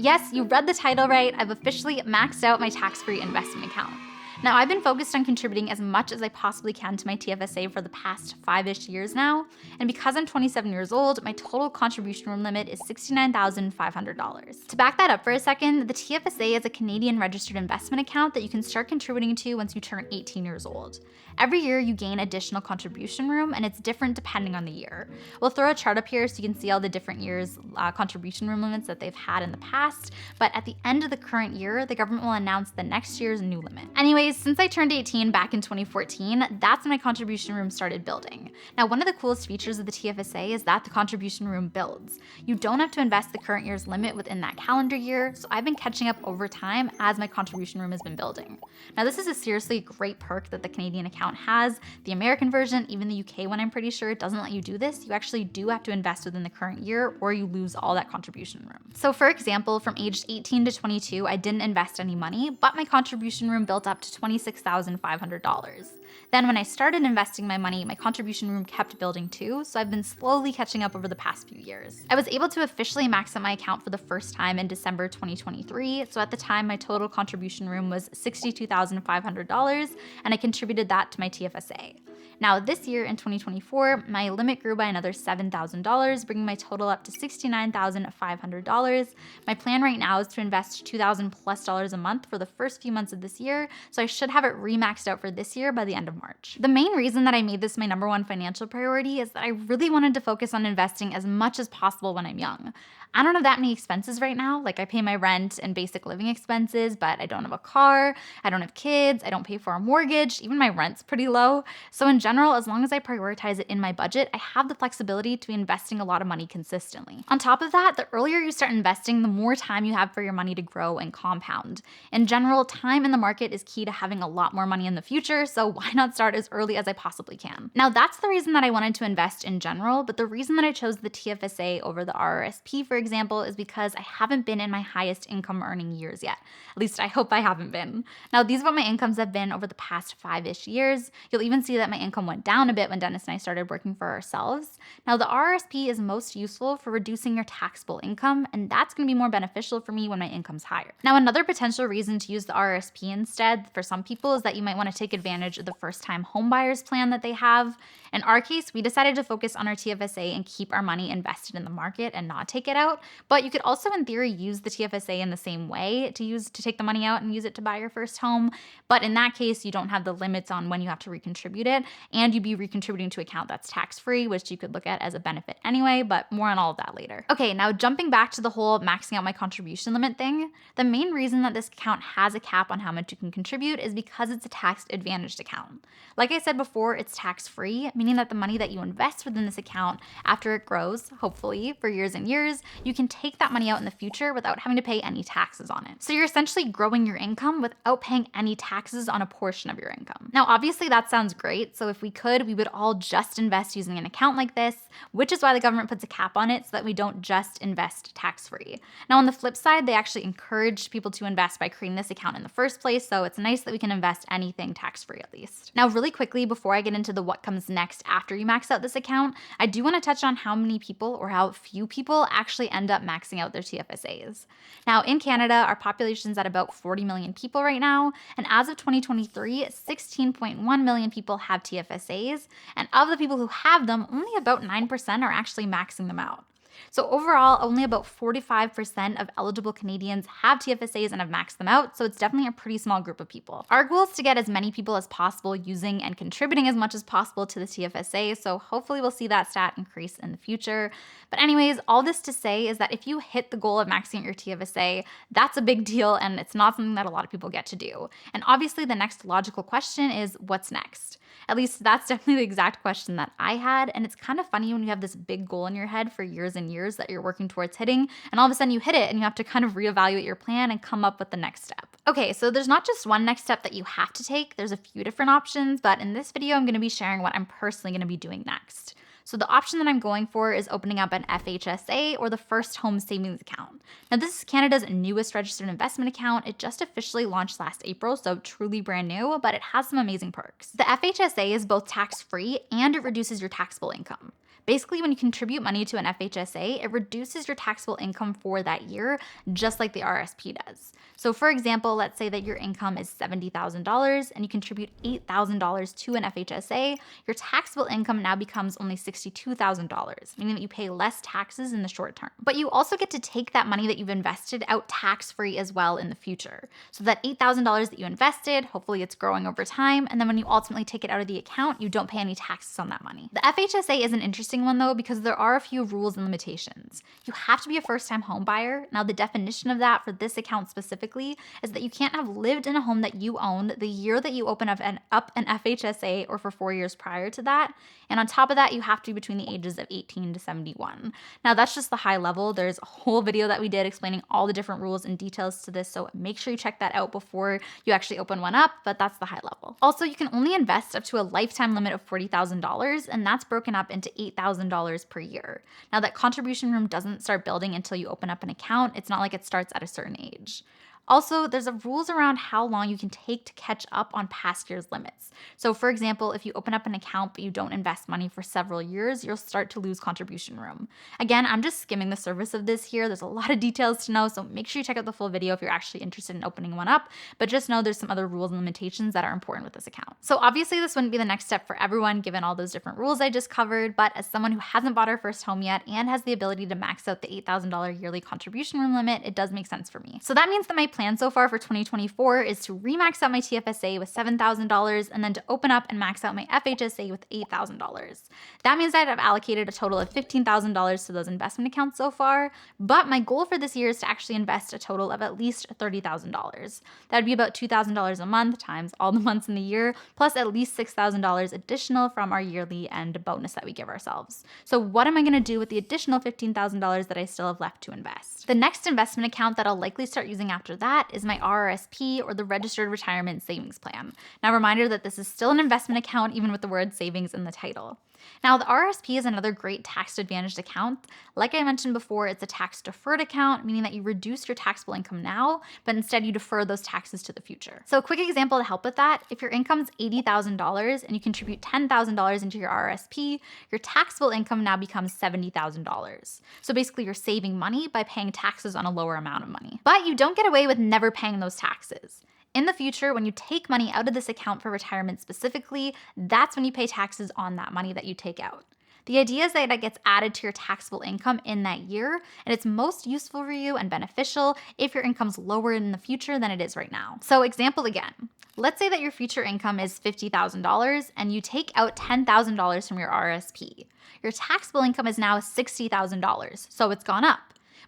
Yes, you read the title right. I've officially maxed out my tax-free investment account. Now, I've been focused on contributing as much as I possibly can to my TFSA for the past 5-ish years now, and because I'm 27 years old, my total contribution room limit is $69,500. To back that up for a second, the TFSA is a Canadian registered investment account that you can start contributing to once you turn 18 years old. Every year, you gain additional contribution room, and it's different depending on the year. We'll throw a chart up here so you can see all the different years' contribution room limits that they've had in the past, but at the end of the current year, the government will announce the next year's new limit. Anyways, since I turned 18 back in 2014, that's when my contribution room started building. Now, one of the coolest features of the TFSA is that the contribution room builds. You don't have to invest the current year's limit within that calendar year, so I've been catching up over time as my contribution room has been building. Now, this is a seriously great perk that the Canadian account has. The American version, even the UK one, I'm pretty sure, it doesn't let you do this. You actually do have to invest within the current year or you lose all that contribution room. So for example, from aged 18 to 22, I didn't invest any money, but my contribution room built up to $26,500. Then when I started investing my money, my contribution room kept building too, so I've been slowly catching up over the past few years. I was able to officially max out my account for the first time in December 2023, so at the time my total contribution room was $62,500, and I contributed that to my TFSA. Now this year in 2024, my limit grew by another $7,000, bringing my total up to $69,500. My plan right now is to invest $2,000+ a month for the first few months of this year, so I should have it remaxed out for this year by the end of March. The main reason that I made this my #1 financial priority is that I really wanted to focus on investing as much as possible when I'm young. I don't have that many expenses right now, like I pay my rent and basic living expenses, but I don't have a car, I don't have kids, I don't pay for a mortgage, even my rent's pretty low. So in general, as long as I prioritize it in my budget, I have the flexibility to be investing a lot of money consistently. On top of that, the earlier you start investing, the more time you have for your money to grow and compound. In general, time in the market is key to having a lot more money in the future, so why not start as early as I possibly can? Now that's the reason that I wanted to invest in general, but the reason that I chose the TFSA over the RRSP, for example, is because I haven't been in my highest income earning years yet. At least I hope I haven't been. Now these are what my incomes have been over the past 5-ish years. You'll even see that my income went down a bit when Dennis and I started working for ourselves. Now the RRSP is most useful for reducing your taxable income, and that's going to be more beneficial for me when my income's higher. Now another potential reason to use the RRSP instead for some people is that you might want to take advantage of the first-time homebuyers plan that they have. In our case, we decided to focus on our TFSA and keep our money invested in the market and not take it out. But you could also, in theory, use the TFSA in the same way to take the money out and use it to buy your first home. But in that case, you don't have the limits on when you have to recontribute it, and you'd be recontributing to an account that's tax-free, which you could look at as a benefit anyway, but more on all of that later. Okay, now jumping back to the whole maxing out my contribution limit thing, the main reason that this account has a cap on how much you can contribute is because it's a tax-advantaged account. Like I said before, it's tax-free, meaning that the money that you invest within this account, after it grows, hopefully, for years and years, you can take that money out in the future without having to pay any taxes on it. So you're essentially growing your income without paying any taxes on a portion of your income. Now, obviously that sounds great, so if we could, we would all just invest using an account like this, which is why the government puts a cap on it so that we don't just invest tax-free. Now, on the flip side, they actually encourage people to invest by creating this account in the first place, so it's nice that we can invest anything tax-free at least. Now, really quickly, before I get into the what comes next after you max out this account, I do want to touch on how many people or how few people actually end up maxing out their TFSAs. Now, in Canada, our population's at about 40 million people right now, and as of 2023, 16.1 million people have TFSAs, and of the people who have them, only about 9% are actually maxing them out. So overall, only about 45% of eligible Canadians have TFSAs and have maxed them out, so it's definitely a pretty small group of people. Our goal is to get as many people as possible using and contributing as much as possible to the TFSA, so hopefully we'll see that stat increase in the future. But anyways, all this to say is that if you hit the goal of maxing out your TFSA, that's a big deal, and it's not something that a lot of people get to do. And obviously the next logical question is, what's next? At least that's definitely the exact question that I had, and it's kind of funny when you have this big goal in your head for years and years that you're working towards hitting, and all of a sudden you hit it and you have to kind of reevaluate your plan and come up with the next step. Okay, so there's not just one next step that you have to take, there's a few different options, but in this video I'm going to be sharing what I'm personally going to be doing next. So the option that I'm going for is opening up an FHSA, or the First Home Savings Account. Now this is Canada's newest registered investment account. It just officially launched last April, so truly brand new, but it has some amazing perks. The FHSA is both tax-free and it reduces your taxable income. Basically, when you contribute money to an FHSA, it reduces your taxable income for that year, just like the RSP does. So for example, let's say that your income is $70,000 and you contribute $8,000 to an FHSA, your taxable income now becomes only $62,000, meaning that you pay less taxes in the short term. But you also get to take that money that you've invested out tax-free as well in the future. So that $8,000 that you invested, hopefully it's growing over time, and then when you ultimately take it out of the account, you don't pay any taxes on that money. The FHSA is an interesting one though, because there are a few rules and limitations. You have to be a first-time home buyer. Now the definition of that for this account specifically is that you can't have lived in a home that you owned the year that you open up an FHSA or for 4 years prior to that. And on top of that, you have to be between the ages of 18 to 71. Now that's just the high level. There's a whole video that we did explaining all the different rules and details to this, so make sure you check that out before you actually open one up, but that's the high level. Also, you can only invest up to a lifetime limit of $40,000, and that's broken up into $8,000 per year. Now that contribution room doesn't start building until you open up an account. It's not like it starts at a certain age. Also, there's rules around how long you can take to catch up on past year's limits. So for example, if you open up an account but you don't invest money for several years, you'll start to lose contribution room. Again, I'm just skimming the surface of this here. There's a lot of details to know, so make sure you check out the full video if you're actually interested in opening one up, but just know there's some other rules and limitations that are important with this account. So obviously this wouldn't be the next step for everyone given all those different rules I just covered, but as someone who hasn't bought her first home yet and has the ability to max out the $8,000 yearly contribution room limit, it does make sense for me. So that means that my plan so far for 2024 is to remax out my TFSA with $7,000 and then to open up and max out my FHSA with $8,000. That means that I've allocated a total of $15,000 to those investment accounts so far, but my goal for this year is to actually invest a total of at least $30,000. That would be about $2,000 a month times all the months in the year, plus at least $6,000 additional from our yearly end bonus that we give ourselves. So what am I going to do with the additional $15,000 that I still have left to invest? The next investment account that I'll likely start using after that is my RRSP, or the Registered Retirement Savings Plan. Now, reminder that this is still an investment account even with the word savings in the title. Now, the RRSP is another great tax-advantaged account. Like I mentioned before, it's a tax-deferred account, meaning that you reduce your taxable income now, but instead you defer those taxes to the future. So a quick example to help with that, if your income's $80,000 and you contribute $10,000 into your RRSP, your taxable income now becomes $70,000. So basically you're saving money by paying taxes on a lower amount of money. But you don't get away with never paying those taxes. In the future, when you take money out of this account for retirement specifically, that's when you pay taxes on that money that you take out. The idea is that it gets added to your taxable income in that year, and it's most useful for you and beneficial if your income's lower in the future than it is right now. So example again, let's say that your future income is $50,000 and you take out $10,000 from your RRSP. Your taxable income is now $60,000, so it's gone up.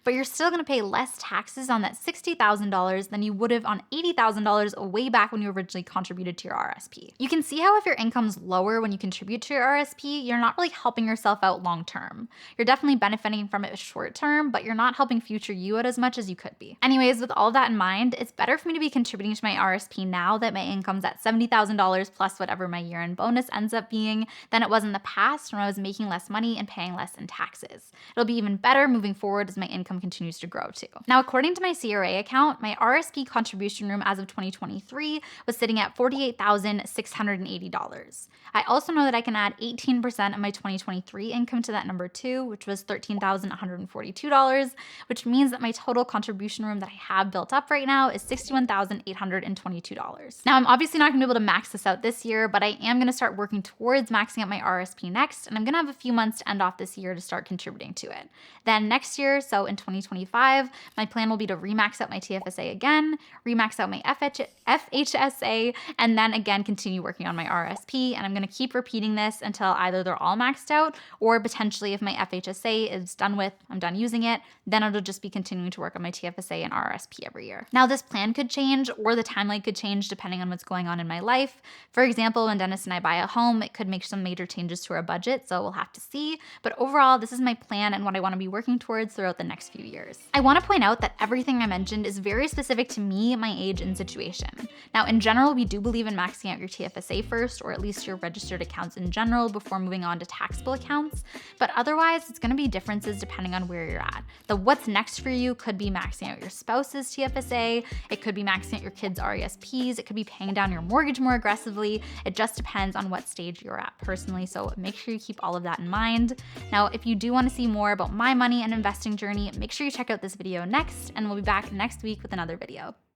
But you're still going to pay less taxes on that $60,000 than you would have on $80,000 way back when you originally contributed to your RSP. You can see how if your income's lower when you contribute to your RSP, you're not really helping yourself out long term. You're definitely benefiting from it short term, but you're not helping future you out as much as you could be. Anyways, with all that in mind, it's better for me to be contributing to my RSP now that my income's at $70,000 plus whatever my year-end bonus ends up being than it was in the past when I was making less money and paying less in taxes. It'll be even better moving forward as my income continues to grow too. Now, according to my CRA account, my RSP contribution room as of 2023 was sitting at $48,680. I also know that I can add 18% of my 2023 income to that number too, which was $13,142, which means that my total contribution room that I have built up right now is $61,822. Now, I'm obviously not gonna be able to max this out this year, but I am gonna start working towards maxing out my RSP next, and I'm gonna have a few months to end off this year to start contributing to it. Then next year, so in 2025, my plan will be to remax out my TFSA again, remax out my FHSA, and then again continue working on my RSP. And I'm going to keep repeating this until either they're all maxed out, or potentially if my FHSA is done with, I'm done using it, then it'll just be continuing to work on my TFSA and RSP every year. Now, this plan could change, or the timeline could change depending on what's going on in my life. For example, when Dennis and I buy a home, it could make some major changes to our budget, so we'll have to see. But overall, this is my plan and what I want to be working towards throughout the next few years. I want to point out that everything I mentioned is very specific to me, my age, and situation. Now, in general, we do believe in maxing out your TFSA first, or at least your registered accounts in general, before moving on to taxable accounts. But otherwise, it's going to be differences depending on where you're at. The what's next for you could be maxing out your spouse's TFSA, it could be maxing out your kids' RESPs, it could be paying down your mortgage more aggressively. It just depends on what stage you're at personally, so make sure you keep all of that in mind. Now, if you do want to see more about my money and investing journey, make sure you check out this video next, and we'll be back next week with another video.